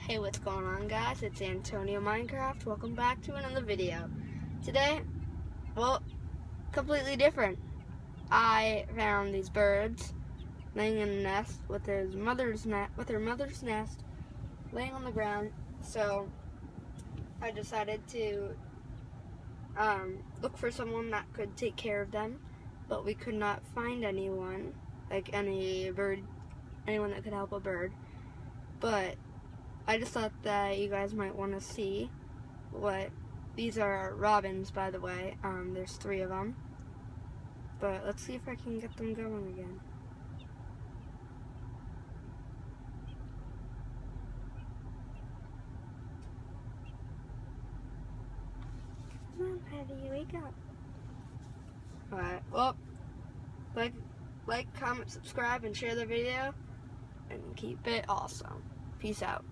Hey, what's going on, guys? It's Antonio Minecraft. Welcome back to another video. Today, well, completely different. I found these birds laying in a nest with their mother's nest laying on the ground. So I decided to look for someone that could take care of them, but we could not find anyone, like anyone that could help a bird. But I just thought that you guys might want to see what these are. Robins, by the way. There's 3 of them. But let's see if I can get them going again. Come on, Patty, wake up. Alright, well, like, comment, subscribe, and share the video, and keep it awesome. Peace out.